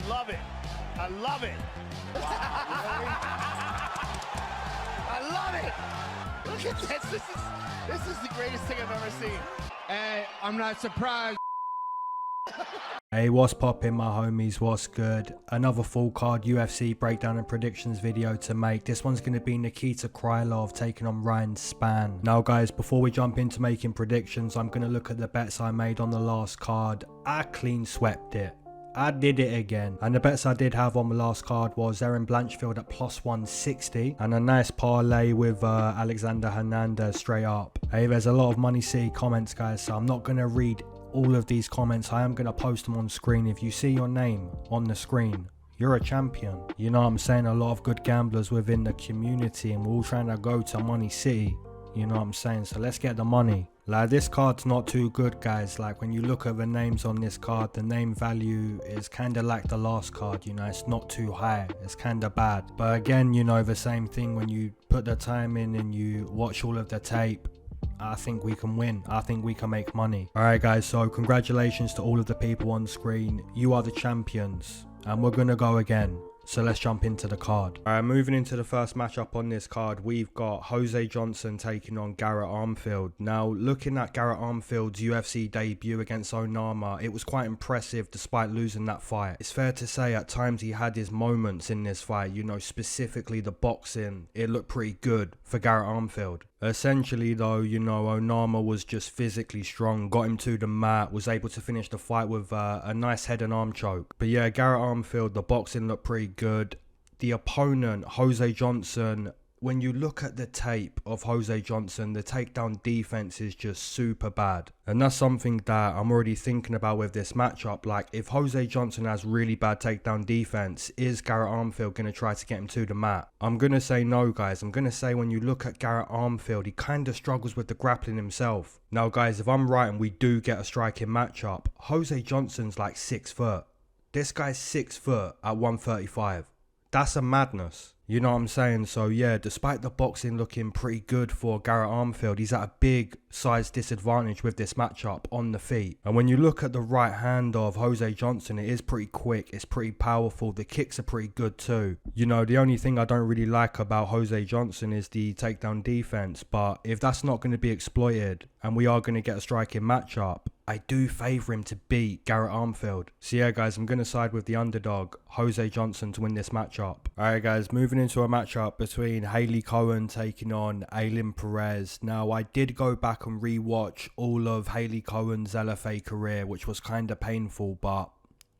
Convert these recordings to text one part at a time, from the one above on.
love it. I love it. I love it. Look at this. This is the greatest thing I've ever seen. Hey, I'm not surprised. Hey, what's poppin', my homies? What's good? Another full card UFC breakdown and predictions video to make. This one's going to be Nikita Krylov taking on Spann. Now guys, before we jump into making predictions, I'm going to look at the bets I made on the last card. I clean swept it. I did it again. And the bets I did have on the last card was Erin Blanchfield at plus 160 and a nice parlay with Alexander Hernandez straight up. Hey, there's a lot of Money City comments, guys, so I'm not going to read all of these comments. I am going to post them on screen. If you see your name on the screen, you're a champion. You know what I'm saying? A lot of good gamblers within the community, and we're all trying to go to Money City. You know what I'm saying? So let's get the money. Like, this card's not too good, guys. Like, when you look at the names on this card, the name value is kind of like the last card, you know. It's not too high. It's kind of bad. But again, you know, the same thing when you put the time in and you watch all of the tape, I think we can win. I think we can make money. Alright guys, so congratulations to all of the people on screen. You are the champions. And we're going to go again. So let's jump into the card. Alright, moving into the first matchup on this card, we've got Jose Johnson taking on Garrett Armfield. Now, looking at Garrett Armfield's UFC debut against Onama, it was quite impressive despite losing that fight. It's fair to say at times he had his moments in this fight, you know, specifically the boxing. It looked pretty good for Garrett Armfield. Essentially though, you know, Onama was just physically strong, got him to the mat, was able to finish the fight with a nice head and arm choke. But yeah, Garrett Armfield, the boxing looked pretty good. The opponent, Jose Johnson, when you look at the tape of Jose Johnson, the takedown defense is just super bad. And that's something that I'm already thinking about with this matchup. Like, if Jose Johnson has really bad takedown defense, is Garrett Armfield going to try to get him to the mat? I'm going to say no, guys. I'm going to say when you look at Garrett Armfield, he kind of struggles with the grappling himself. Now, guys, if I'm right and we do get a striking matchup, Jose Johnson's like 6 foot. This guy's 6 foot at 135. That's a madness. You know what I'm saying? So yeah, despite the boxing looking pretty good for Garrett Armfield, he's at a big size disadvantage with this matchup on the feet. And when you look at the right hand of Jose Johnson, it is pretty quick, it's pretty powerful, the kicks are pretty good too. You know, the only thing I don't really like about Jose Johnson is the takedown defense, but if that's not going to be exploited and we are going to get a striking matchup, I do favour him to beat Garrett Armfield. So yeah guys, I'm going to side with the underdog, Jose Johnson, to win this matchup. Alright guys, moving into a matchup between Hailey Cowan taking on Ailin Perez. Now, I did go back and rewatch all of Hailey Cowan's LFA career, which was kind of painful, but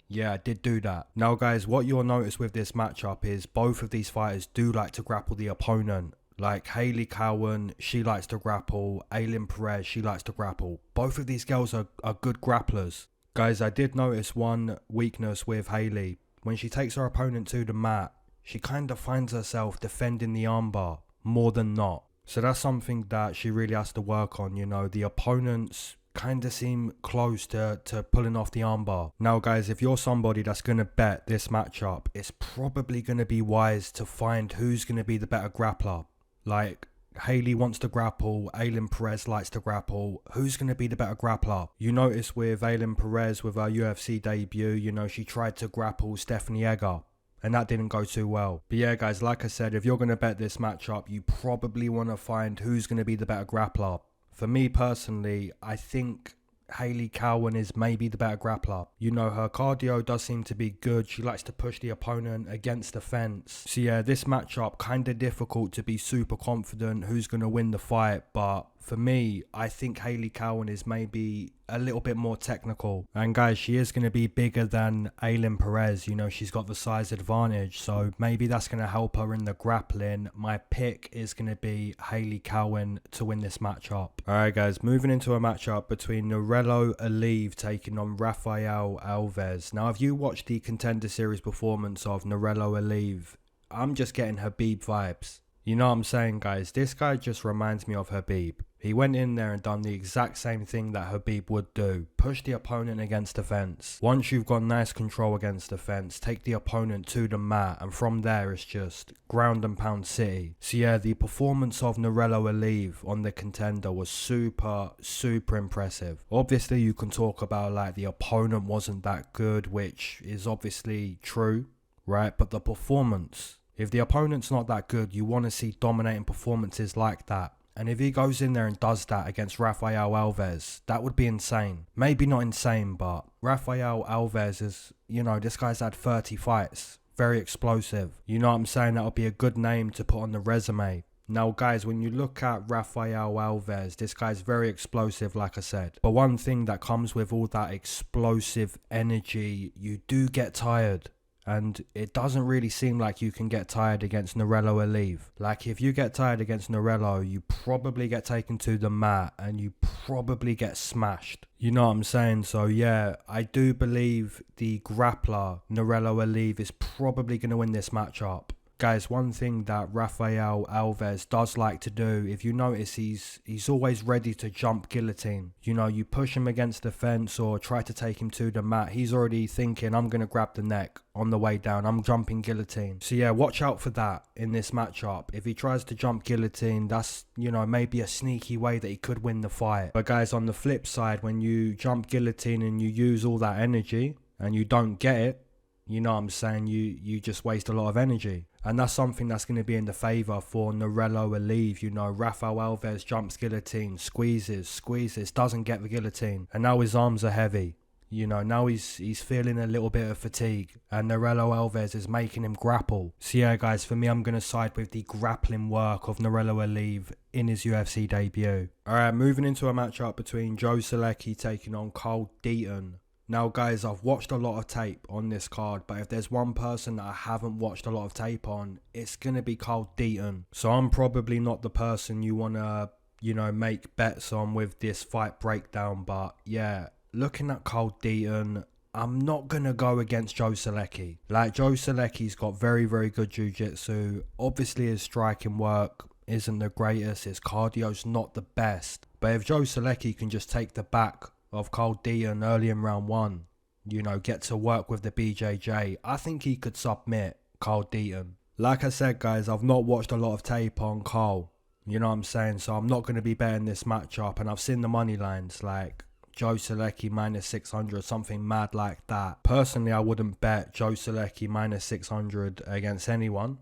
yeah, I did do that. Now guys, what you'll notice with this matchup is both of these fighters do like to grapple the opponent. Like Hailey Cowan, she likes to grapple. Ailin Perez, she likes to grapple. Both of these girls are good grapplers. Guys, I did notice one weakness with Hailey. When she takes her opponent to the mat, she kind of finds herself defending the armbar more than not. So that's something that she really has to work on, you know. The opponents kind of seem close to pulling off the armbar. Now guys, if you're somebody that's going to bet this matchup, it's probably going to be wise to find who's going to be the better grappler. Like, Hailey wants to grapple, Ailin Perez likes to grapple. Who's going to be the better grappler? You notice with Ailin Perez, with her UFC debut, you know, she tried to grapple Stephanie Egger, and that didn't go too well. But yeah guys, like I said, if you're going to bet this matchup, you probably want to find who's going to be the better grappler. For me personally, I think Hailey Cowan is maybe the better grappler. You know, her cardio does seem to be good. She likes to push the opponent against the fence. So yeah, this matchup kind of difficult to be super confident who's going to win the fight. But for me, I think Hailey Cowan is maybe a little bit more technical. And guys, she is going to be bigger than Ailin Perez. You know, she's got the size advantage. So maybe that's going to help her in the grappling. My pick is going to be Hailey Cowan to win this matchup. Alright guys, moving into a matchup between Nurullo Aliev taking on Rafael Alves. Now, if you watched the Contender Series performance of Nurullo Aliev, I'm just getting Habib vibes. You know what I'm saying, guys? This guy just reminds me of Habib. He went in there and done the exact same thing that Khabib would do. Push the opponent against the fence. Once you've got nice control against the fence, take the opponent to the mat, and from there it's just ground and pound city. So yeah, the performance of Nurullo Aliev on the contender was super impressive. Obviously you can talk about like the opponent wasn't that good, which is obviously true, right? But the performance, if the opponent's not that good, you want to see dominating performances like that. And if he goes in there and does that against Rafael Alves, that would be insane. Maybe not insane, but Rafael Alves is, you know, this guy's had 30 fights. Very explosive. You know what I'm saying? That would be a good name to put on the resume. Now, guys, when you look at Rafael Alves, this guy's very explosive, like I said. But one thing that comes with all that explosive energy, you do get tired. And it doesn't really seem like you can get tired against Nurullo Aliev. Like, if you get tired against Nurullo, you probably get taken to the mat and you probably get smashed. You know what I'm saying? So, yeah, I do believe the grappler, Nurullo Aliev, is probably going to win this matchup. Guys, one thing that Rafael Alves does like to do, if you notice, he's always ready to jump guillotine. You know, you push him against the fence or try to take him to the mat, he's already thinking, I'm going to grab the neck on the way down. I'm jumping guillotine. So yeah, watch out for that in this matchup. If he tries to jump guillotine, that's, you know, maybe a sneaky way that he could win the fight. But guys, on the flip side, when you jump guillotine and you use all that energy and you don't get it, you know what I'm saying, you just waste a lot of energy. And that's something that's going to be in the favour for Nurullo Aliev. You know, Rafael Alves jumps guillotine, squeezes, doesn't get the guillotine. And now his arms are heavy. You know, now he's feeling a little bit of fatigue. And Nurullo Alves is making him grapple. So yeah, guys, for me, I'm going to side with the grappling work of Nurullo Aliev in his UFC debut. Alright, moving into a matchup between Joe Solecki taking on Deaton. Now, guys, I've watched a lot of tape on this card, but if there's one person that I haven't watched a lot of tape on, it's going to be Deaton. So I'm probably not the person you want to, you know, make bets on with this fight breakdown. But yeah, looking at Deaton, I'm not going to go against Joe Solecki. Like, Joe Solecki's got very good jiu-jitsu. Obviously, his striking work isn't the greatest. His cardio's not the best. But if Joe Solecki can just take the back of Deaton early in round one, you know, get to work with the BJJ, I think he could submit Deaton. Like I said, guys, I've not watched a lot of tape on Carl, you know what I'm saying, so I'm not going to be betting this matchup, and I've seen the money lines, like Joe Solecki minus 600, something mad like that. Personally, I wouldn't bet Joe Solecki minus 600 against anyone,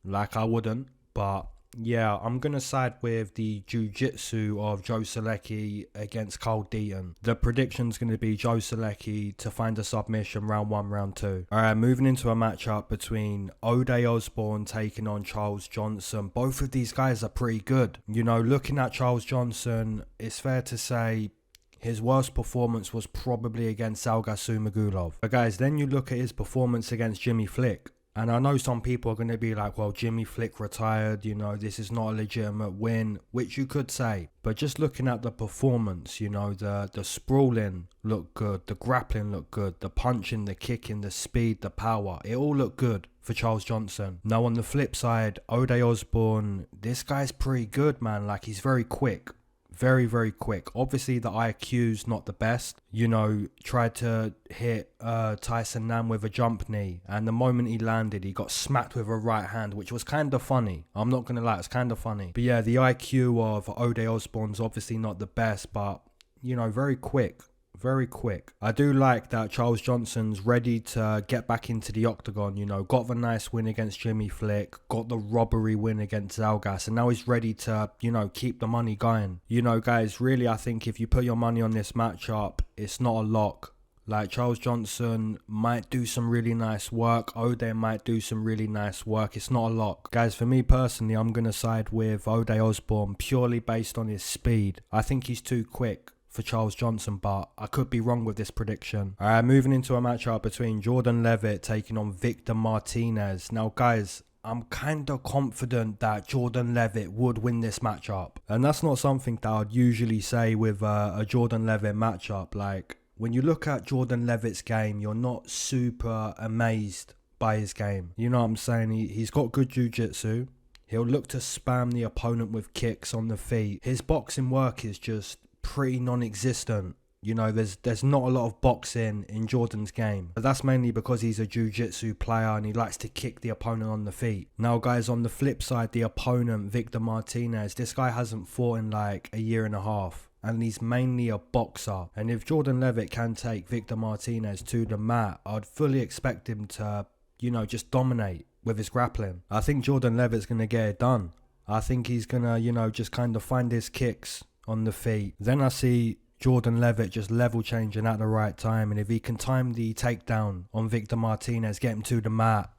like I wouldn't, but yeah, I'm going to side with the jiu-jitsu of Joe Solecki against Deaton. The prediction's going to be Joe Solecki to find a submission round 1, round 2. Alright, moving into a matchup between Osbourne taking on Charles Johnson. Both of these guys are pretty good. You know, looking at Charles Johnson, it's fair to say his worst performance was probably against Magulov. But guys, then you look at his performance against Jimmy Flick. And I know some people are going to be like, well, Jimmy Flick retired, you know, this is not a legitimate win, which you could say. But just looking at the performance, you know, the sprawling looked good, the grappling looked good, the punching, the kicking, the speed, the power, it all looked good for Charles Johnson. Now, on the flip side, Osbourne, this guy's pretty good, man. Like, he's very quick. Very quick. Obviously, the IQ's not the best. You know, tried to hit Tyson Nam with a jump knee, and the moment he landed, he got smacked with a right hand, which was kind of funny. I'm not going to lie, it's kind of funny. But yeah, the IQ of Osbourne's obviously not the best, but, you know, very quick. Very quick. I do like that Charles Johnson's ready to get back into the octagon, you know, got the nice win against Jimmy Flick, got the robbery win against Zalgas, and now he's ready to, you know, keep the money going. You know, guys, really, I think if you put your money on this matchup, it's not a lock. Like, Charles Johnson might do some really nice work. Ode might do some really nice work. It's not a lock. Guys, for me personally, I'm going to side with Osbourne purely based on his speed. I think he's too quick for Charles Johnson, but I could be wrong with this prediction. Alright, moving into a matchup between Jordan Leavitt taking on Victor Martinez. Now, guys, I'm kind of confident that Jordan Leavitt would win this matchup. And that's not something that I'd usually say with a Jordan Leavitt matchup. Like, when you look at Jordan Leavitt's game, you're not super amazed by his game. You know what I'm saying? He's got good jiu-jitsu. He'll look to spam the opponent with kicks on the feet. His boxing work is just pretty non-existent. You know, there's not a lot of boxing in Jordan's game. But that's mainly because he's a jiu-jitsu player and he likes to kick the opponent on the feet. Now, guys, on the flip side, the opponent, Victor Martinez, this guy hasn't fought in like a year and a half. And he's mainly a boxer. And if Jordan Leavitt can take Victor Martinez to the mat, I'd fully expect him to, you know, just dominate with his grappling. I think Jordan Leavitt's going to get it done. I think he's going to, you know, just kind of find his kicks on the feet. Then I see Jordan Leavitt just level changing at the right time. And if he can time the takedown on Victor Martinez, get him to the mat,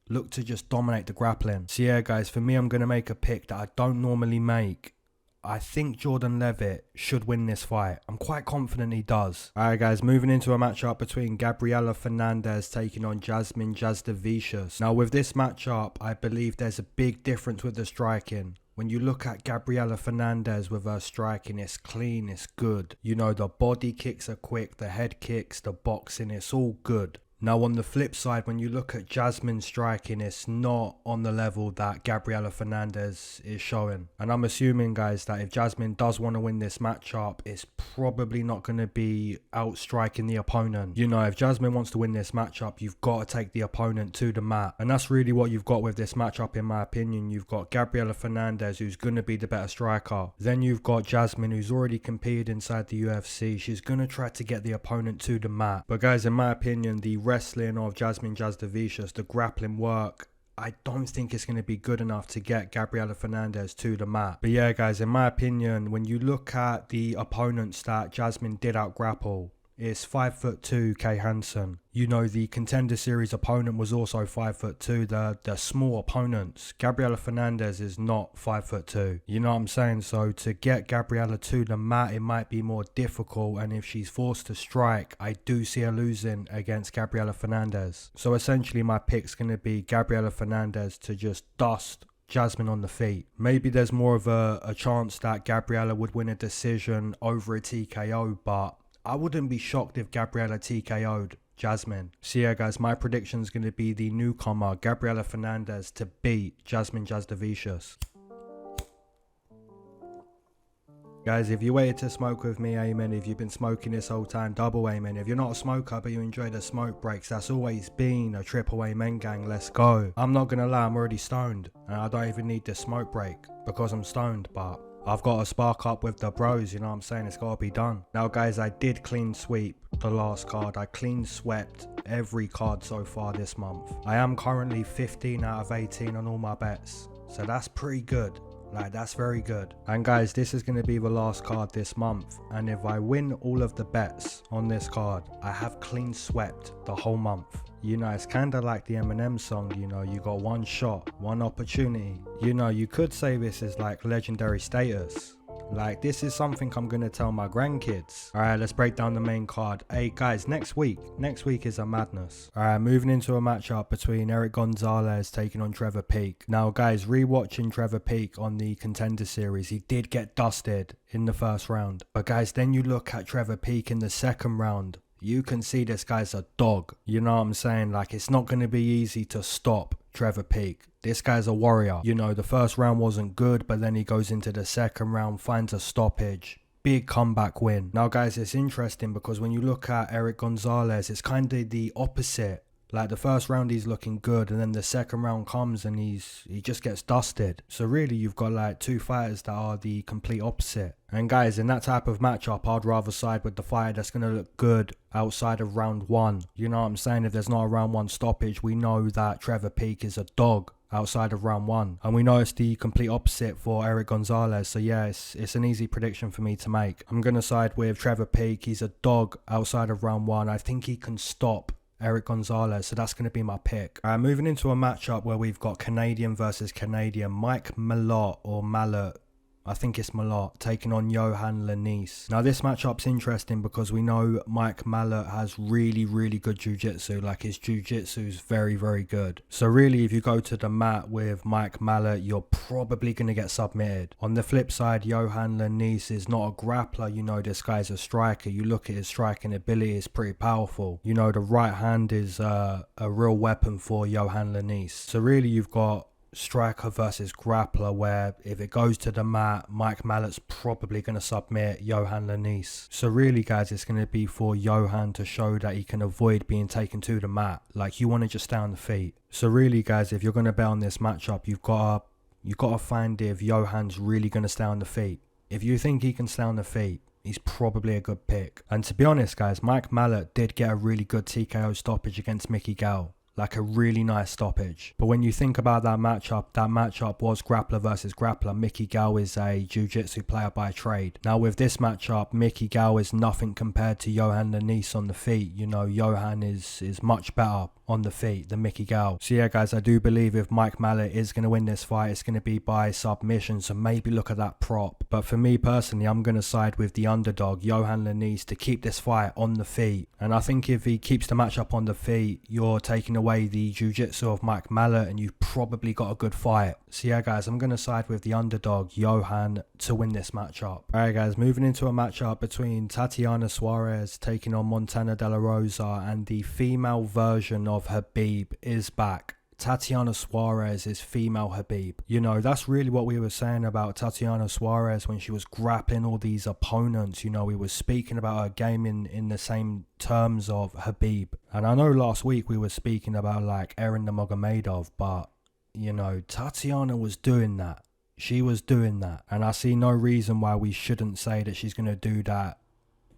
look to just dominate the grappling. So yeah, guys, for me, I'm going to make a pick that I don't normally make. I think Jordan Leavitt should win this fight. I'm quite confident he does. Alright guys, moving into a matchup between Gabriella Fernandes taking on Jasmine Jasudavicius. Now with this matchup, I believe there's a big difference with the striking. When you look at Gabriella Fernandes with her striking, it's clean, it's good. You know, the body kicks are quick, the head kicks, the boxing, it's all good. Now on the flip side, when you look at Jasmine's striking, it's not on the level that Gabriella Fernandes is showing. And I'm assuming, guys, that if Jasmine does want to win this matchup, it's probably not going to be outstriking the opponent. You know, if Jasmine wants to win this matchup, you've got to take the opponent to the mat. And that's really what you've got with this matchup, in my opinion. You've got Gabriella Fernandes, who's going to be the better striker. Then you've got Jasmine, who's already competed inside the UFC. She's going to try to get the opponent to the mat. But guys, in my opinion, the wrestling of Jasmine Jasudavicius, the grappling work, I don't think it's going to be good enough to get Gabriella Fernandes to the mat. But yeah, guys, in my opinion, when you look at the opponents that Jasmine did out grapple, it's 5'2" Kay Hansen. You know, the Contender Series opponent was also 5'2". The small opponents. Gabriella Fernandes is not 5'2". You know what I'm saying? So to get Gabriella to the mat, it might be more difficult. And if she's forced to strike, I do see her losing against Gabriella Fernandes. So essentially, my pick's going to be Gabriella Fernandes to just dust Jasmine on the feet. Maybe there's more of a chance that Gabriella would win a decision over a TKO, but I wouldn't be shocked if Gabriella TKO'd Jasmine. So yeah, guys, my prediction is going to be the newcomer Gabriella Fernandes to beat Jasmine Jasudavicius. Guys, if you waited to smoke with me, amen. If you've been smoking this whole time, double amen. If you're not a smoker but you enjoy the smoke breaks, that's always been a triple amen, gang. Let's go. I'm not gonna lie, I'm already stoned and I don't even need the smoke break because I'm stoned, but I've got to spark up with the bros, you know what I'm saying? It's got to be done. Now, guys, I did clean sweep the last card. I clean swept every card so far this month. I am currently 15 out of 18 on all my bets. So that's pretty good. Like, that's very good. And guys, this is going to be the last card this month. And if I win all of the bets on this card, I have clean swept the whole month. You know, it's kind of like the Eminem song, you know, you got one shot, one opportunity. You know, you could say this is like legendary status. Like, this is something I'm going to tell my grandkids. Alright, let's break down the main card. Hey, guys, next week is a madness. Alright, moving into a matchup between Erick Gonzalez taking on Trevor Peek. Now, guys, rewatching Trevor Peek on the Contender Series, he did get dusted in the first round. But, guys, then you look at Trevor Peek in the second round. You can see this guy's a dog. You know what I'm saying? Like, it's not going to be easy to stop Trevor Peek. This guy's a warrior. You know, the first round wasn't good, but then he goes into the second round, finds a stoppage. Big comeback win. Now, guys, it's interesting because when you look at Erick Gonzalez, it's kind of the opposite. Like, the first round he's looking good, and then the second round comes and he just gets dusted. So really, you've got like two fighters that are the complete opposite. And guys, in that type of matchup, I'd rather side with the fighter that's going to look good outside of round one. You know what I'm saying? If there's not a round one stoppage, we know that Trevor Peek is a dog outside of round one. And we know it's the complete opposite for Erick Gonzalez. So yeah, it's an easy prediction for me to make. I'm going to side with Trevor Peek. He's a dog outside of round one. I think he can stop Erick Gonzalez, so that's going to be my pick. Moving into a matchup where we've got Canadian versus Canadian, Mike Malott or Malott, I think it's Malott, taking on Yohan Muniz. Now this matchup's interesting because we know Mike Malott has really, really good jiu-jitsu. Like, his jiu-jitsu's very, very good. So really, if you go to the mat with Mike Malott, you're probably going to get submitted. On the flip side, Yohan Muniz is not a grappler. You know, this guy's a striker. You look at his striking ability, it's pretty powerful. You know, the right hand is a real weapon for Yohan Muniz. So really, you've got striker versus grappler where if it goes to the mat, Mike Malott's probably going to submit Yohan Muniz. So really guys, it's going to be for Yohan to show that he can avoid being taken to the mat. Like, you want to just stay on the feet. So really guys, if you're going to bet on this matchup, you've got to find if Yohan's really going to stay on the feet. If you think he can stay on the feet, he's probably a good pick. And to be honest guys, Mike Malott did get a really good TKO stoppage against Mickey Gall. Like a really nice stoppage. But when you think about that matchup was grappler versus grappler. Mickey Gall is a jiu-jitsu player by trade. Now with this matchup, Mickey Gall is nothing compared to Yohan Muniz on the feet. You know, Yohan is much better on the feet than Mickey Gall. So yeah guys, I do believe if Mike Malott is going to win this fight, it's going to be by submission. So maybe look at that prop. But for me personally, I'm going to side with the underdog, Yohan Muniz, to keep this fight on the feet. And I think if he keeps the matchup on the feet, you're taking away the jiu-jitsu of Mike Malott and you've probably got a good fight. So yeah guys, I'm going to side with the underdog, Yohan, to win this matchup. Alright guys, moving into a matchup between Tatiana Suarez taking on Montana De La Rosa, and the female version of Khabib is back. Tatiana Suarez is female Khabib. You know, that's really what we were saying about Tatiana Suarez when she was grappling all these opponents. You know, we were speaking about her game in the same terms of Khabib. And I know last week we were speaking about like Erin Nurmagomedov, but you know, Tatiana was doing that. She was doing that. And I see no reason why we shouldn't say that she's going to do that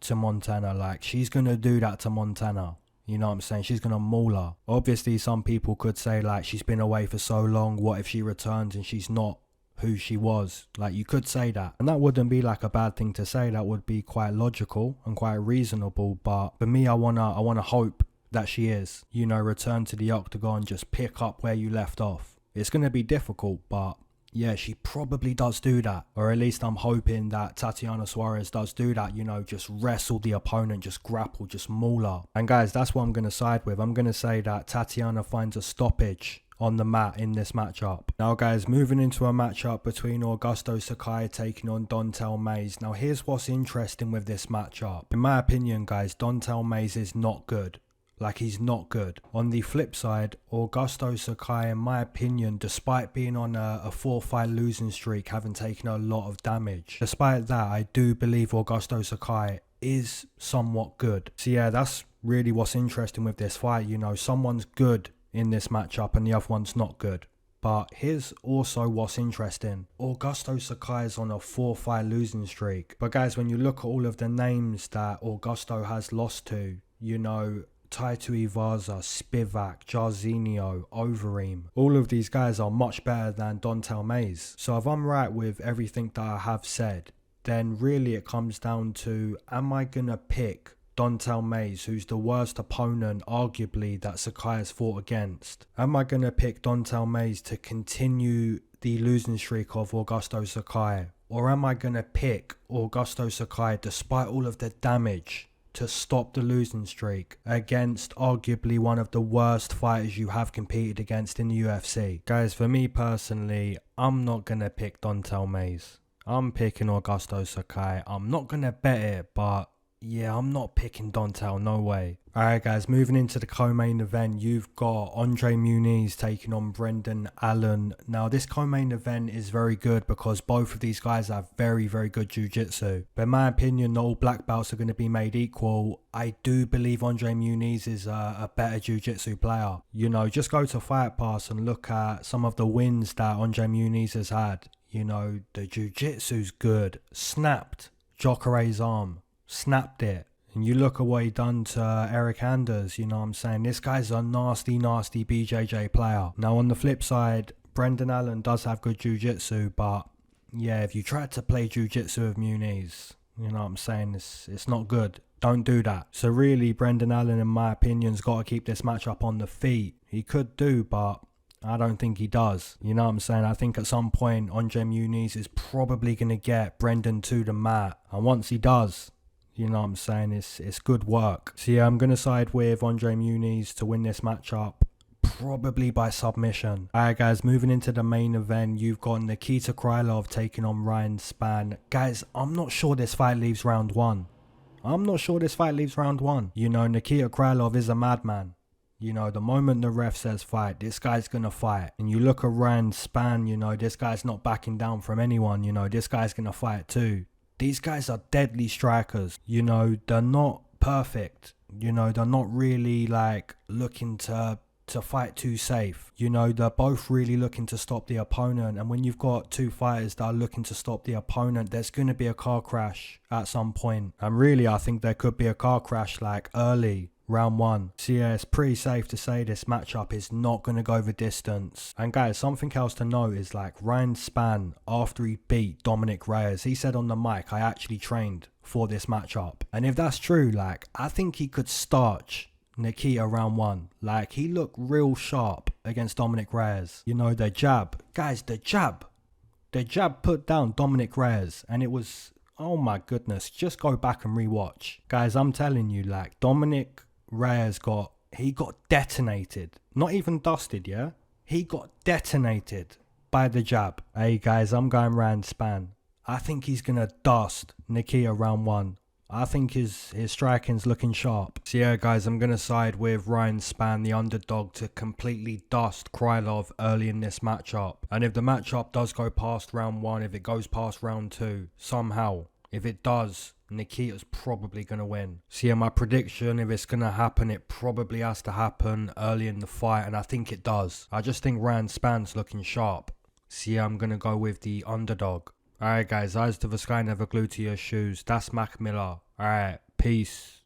to Montana. Like, she's going to do that to Montana. You know what I'm saying? She's going to maul her. Obviously, some people could say, like, she's been away for so long. What if she returns and she's not who she was? Like, you could say that. And that wouldn't be, like, a bad thing to say. That would be quite logical and quite reasonable. But for me, I wanna hope that she is. You know, return to the octagon, just pick up where you left off. It's going to be difficult, but yeah, she probably does do that. Or at least I'm hoping that Tatiana Suarez does do that, you know, just wrestle the opponent, just grapple, just maul her. And guys, that's what I'm going to side with. I'm going to say that Tatiana finds a stoppage on the mat in this matchup. Now guys, moving into a matchup between Augusto Sakai taking on Don'Tale Mayes. Now here's what's interesting with this matchup. In my opinion guys, Don'Tale Mayes is not good. Like, he's not good. On the flip side, Augusto Sakai, in my opinion, despite being on a 4-fight losing streak, having taken a lot of damage, despite that, I do believe Augusto Sakai is somewhat good. So yeah, that's really what's interesting with this fight. You know, someone's good in this matchup and the other one's not good. But here's also what's interesting. Augusto Sakai is on a 4-fight losing streak. But guys, when you look at all of the names that Augusto has lost to, you know, Taito Ivaza, Spivak, Jarzinho, Overeem. All of these guys are much better than Don'Tale Mayes. So if I'm right with everything that I have said, then really it comes down to, am I going to pick Don'Tale Mayes, who's the worst opponent arguably that Sakai has fought against? Am I going to pick Don'Tale Mayes to continue the losing streak of Augusto Sakai? Or am I going to pick Augusto Sakai despite all of the damage to stop the losing streak against arguably one of the worst fighters you have competed against in the UFC? Guys, for me personally, I'm not going to pick Don'Tale Mayes. I'm picking Augusto Sakai. I'm not going to bet it, but yeah, I'm not picking Don'Tale, no way. Alright guys, moving into the co-main event, you've got Andre Muniz taking on Brendan Allen. Now this co-main event is very good because both of these guys have very, very good jiu-jitsu. But in my opinion, not all black belts are going to be made equal. I do believe Andre Muniz is a better jiu-jitsu player. You know, just go to Fight Pass and look at some of the wins that Andre Muniz has had. You know, the jiu-jitsu's good. Snapped Jokere's arm. Snapped it. And you look at what he done to Erick Anders, you know what I'm saying? This guy's a nasty, nasty BJJ player. Now on the flip side, Brendan Allen does have good jiu-jitsu, but yeah, if you try to play jiu-jitsu with Muniz, you know what I'm saying, it's not good. Don't do that. So really, Brendan Allen, in my opinion, has got to keep this matchup on the feet. He could do, but I don't think he does. You know what I'm saying? I think at some point, Andre Muniz is probably going to get Brendan to the mat. And once he does, you know what I'm saying, it's good work. So yeah, I'm going to side with Andre Muniz to win this matchup, probably by submission. Alright guys, moving into the main event, you've got Nikita Krylov taking on Ryan Spann. Guys, I'm not sure this fight leaves round one. You know, Nikita Krylov is a madman. You know, the moment the ref says fight, this guy's gonna fight. And you look around Spann, you know, this guy's not backing down from anyone. You know, this guy's gonna fight too. These guys are deadly strikers. You know, they're not perfect. You know, they're not really like looking to fight too safe. You know, they're both really looking to stop the opponent. And when you've got two fighters that are looking to stop the opponent, there's going to be a car crash at some point. And really, I think there could be a car crash like early round 1. So yeah, it's pretty safe to say this matchup is not going to go the distance. And guys, something else to note is like Ryan Spann, after he beat Dominic Reyes, he said on the mic, I actually trained for this matchup. And if that's true, like, I think he could starch Nikita round 1. Like, he looked real sharp against Dominic Reyes. You know, the jab. Guys, the jab put down Dominic Reyes. And it was, oh my goodness, just go back and rewatch. Guys, I'm telling you, like, Dominic Reyes got detonated. Not even dusted, yeah? He got detonated by the jab. Hey guys, I'm going round Spann. I think he's going to dust Nikita round 1. I think his striking's looking sharp. So yeah guys, I'm going to side with Ryan Spann, the underdog, to completely dust Krylov early in this matchup. And if the matchup does go past round 1, if it goes past round 2, somehow, if it does, Nikita's probably going to win. So yeah, my prediction, if it's going to happen, it probably has to happen early in the fight. And I think it does. I just think Ryan Spann's looking sharp. So yeah, I'm going to go with the underdog. Alright guys, eyes to the sky, never glued to your shoes. That's Mac Miller. Alright, peace.